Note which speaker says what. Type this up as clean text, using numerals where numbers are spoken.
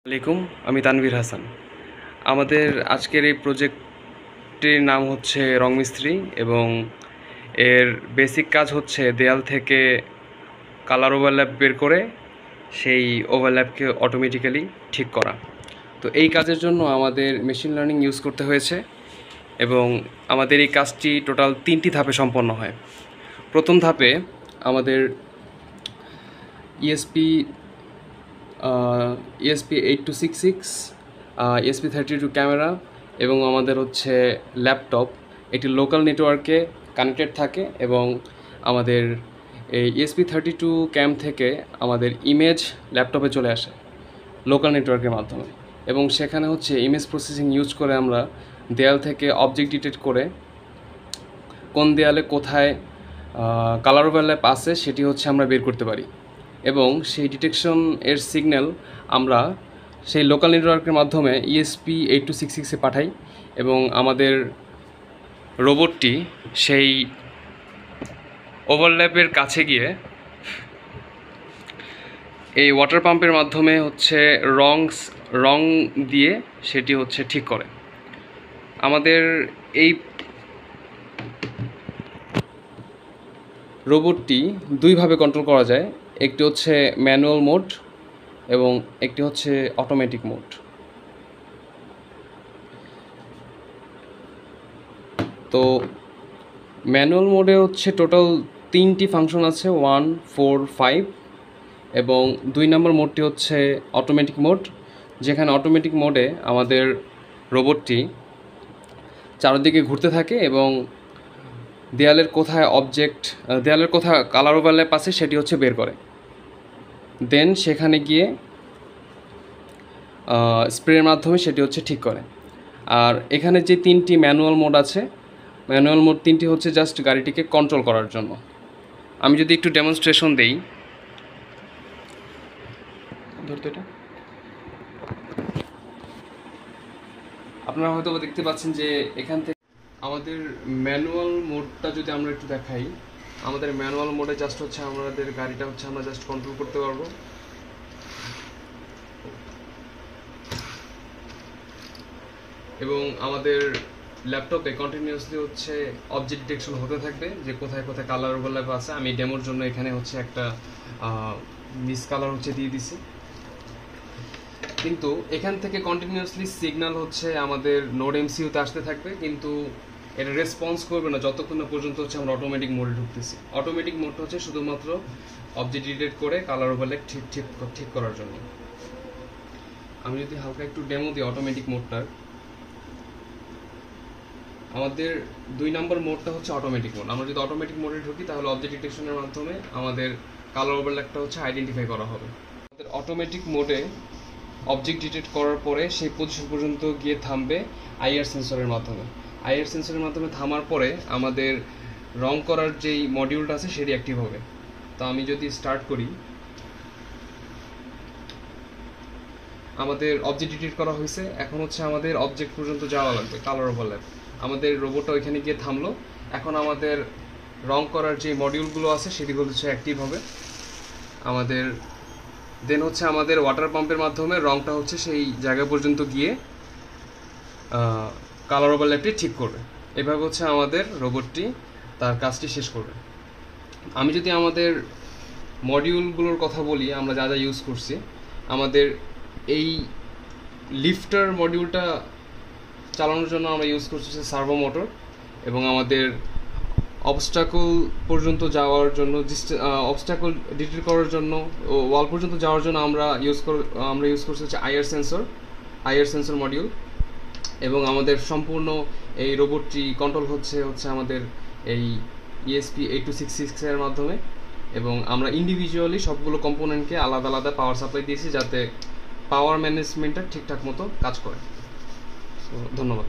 Speaker 1: আসসালামাইকুম, আমি তানভীর হাসান। আমাদের আজকের এই প্রজেক্টটির নাম হচ্ছে রং মিস্ত্রি এবং এর বেসিক কাজ হচ্ছে দেয়াল থেকে কালার ওভারল্যাপ বের করে সেই ওভারল্যাপকে অটোমেটিক্যালি ঠিক করা। তো এই কাজের জন্য আমাদের মেশিন লার্নিং ইউজ করতে হয়েছে এবং আমাদের এই কাজটি টোটাল 3টি ধাপে সম্পন্ন হয়। প্রথম ধাপে আমাদের ESP 8266, ESP32 ক্যামেরা এবং আমাদের হচ্ছে ল্যাপটপ এটি লোকাল নেটওয়ার্কে কানেক্টেড থাকে এবং আমাদের এই ESP32 ক্যাম থেকে আমাদের ইমেজ ল্যাপটপে চলে আসে লোকাল নেটওয়ার্কের মাধ্যমে এবং সেখানে হচ্ছে ইমেজ প্রসেসিং ইউজ করে আমরা দেয়াল থেকে অবজেক্ট ডিটেক্ট করে কোন দেয়ালে কোথায় কালার ওভারল্যাপ আছে সেটি হচ্ছে আমরা বের করতে পারি এবং সেই ডিটেকশন এর সিগন্যাল আমরা সেই লোকাল নেটওয়ার্কের মাধ্যমে ESP8266-এ পাঠাই এবং আমাদের রোবটটি সেই ওভারল্যাপের কাছে গিয়ে এই ওয়াটার পাম্পের মাধ্যমে হচ্ছে রং দিয়ে সেটি হচ্ছে ঠিক করে। আমাদের এই রোবটটি দুইভাবে কন্ট্রোল করা যায়, একটি হচ্ছে ম্যানুয়াল মোড এবং একটি হচ্ছে অটোমেটিক মোড। তো ম্যানুয়াল মোডে হচ্ছে টোটাল 3টি ফাংশন আছে, 1, 4, 5 এবং 2 নম্বর মোডটি হচ্ছে অটোমেটিক মোড, যেখানে অটোমেটিক মোডে আমাদের রোবটটি চারদিকে ঘুরতে থাকে এবং দেয়ালের কোথায় কালার ওভারল্যাপ আছে সেটি হচ্ছে বের করে, দেন সেখানে গিয়ে স্প্রের মাধ্যমে সেটি হচ্ছে ঠিক করে। আর এখানে যে 3টি ম্যানুয়াল মোড আছে, ম্যানুয়াল মোড 3টি হচ্ছে জাস্ট গাড়িটিকে কন্ট্রোল করার জন্য। আমি যদি একটু ডেমনস্ট্রেশন দেই, ধরতে এটা আপনারা হয়তো দেখতে পাচ্ছেন যে এখান থেকে আমাদের ম্যানুয়াল মোডটা যদি আমরা একটু দেখাই, আমাদের ম্যানুয়াল মোডে জাস্ট হচ্ছে আমাদের গাড়িটা হচ্ছে আমরা জাস্ট কন্ট্রোল করতে পারবো এবং আমাদের ল্যাপটপে কন্টিনিউয়াসলি হচ্ছে অবজেক্ট ডিটেকশন হতে থাকবে যে কোথায় কোথায় কালার ওভারল্যাপ আছে। আমি ডেমোর জন্য এখানে হচ্ছে একটা মিস কালার হচ্ছে দিয়ে দিছি, কিন্তু এখান থেকে কন্টিনিউয়াসলি সিগন্যাল হচ্ছে আমাদের নোড এমসিইউতে আসতে থাকবে, কিন্তু এটা রেসপন্স করবে না যতক্ষণ না পর্যন্ত হচ্ছে আমরা অটোমেটিক মোডে ঢুকতেছি। অটোমেটিক মোডটা হচ্ছে শুধুমাত্র অবজেক্ট ডিটেক্ট করে কালার ওভারল্যাপ ঠিক করার জন্য। আমি যদি হালকা একটু ডেমো দিই অটোমেটিক মোডটার, আমাদের 2 নম্বর মোডটা হচ্ছে অটোমেটিক মোড। আমরা যদি অটোমেটিক মোডে ঢুকি তাহলে অবজেক্ট ডিটেকশনের মাধ্যমে আমাদের কালার ওভারল্যাপটা হচ্ছে আইডেন্টিফাই করা হবে। আমাদের অটোমেটিক মোডে অবজেক্ট ডিটেক্ট করার পরে সেই পজিশন পর্যন্ত গিয়ে থামবে আইআর সেন্সরের মাধ্যমে। আইআর সেন্সরের মাধ্যমে থামার পরে আমাদের রং করার যেই মডিউলটা আছে সেটি অ্যাক্টিভ হবে। তো আমি যদি স্টার্ট করি, আমাদের অবজেক্ট ডিটেক্ট করা হয়েছে, এখন হচ্ছে আমাদের অবজেক্ট পর্যন্ত যাওয়া লাগবে কালার ওভারল্যাপ। আমাদের রোবটটা ওইখানে গিয়ে থামলো, এখন আমাদের রং করার যে মডিউলগুলো আছে সেটিগুলো হচ্ছে অ্যাক্টিভ হবে। আমাদের দেন হচ্ছে আমাদের ওয়াটার পাম্পের মাধ্যমে রংটা হচ্ছে সেই জায়গা পর্যন্ত গিয়ে কালার ওভারল্যাপটি ঠিক করবে। এভাবে হচ্ছে আমাদের রোবটটি তার কাজটি শেষ করবে। আমি যদি আমাদের মডিউলগুলোর কথা বলি, আমরা যা যা ইউজ করছি, আমাদের এই লিফটার মডিউলটা চালানোর জন্য আমরা ইউজ করছি সার্ভো মোটর এবং আমাদের অবস্টাকল পর্যন্ত যাওয়ার জন্য অবস্টাকল ডিটেক্ট করার জন্য ওয়াল পর্যন্ত যাওয়ার জন্য আমরা ইউজ করছি হচ্ছে আইআর সেন্সর মডিউল এবং আমাদের সম্পূর্ণ এই রোবটটি কন্ট্রোল হচ্ছে আমাদের এই ESP8266-এর মাধ্যমে এবং আমরা ইন্ডিভিজুয়ালি সবগুলো কম্পোনেন্টকে আলাদা আলাদা পাওয়ার সাপ্লাই দিয়েছি যাতে পাওয়ার ম্যানেজমেন্টটা ঠিকঠাক মতো কাজ করে। ধন্যবাদ।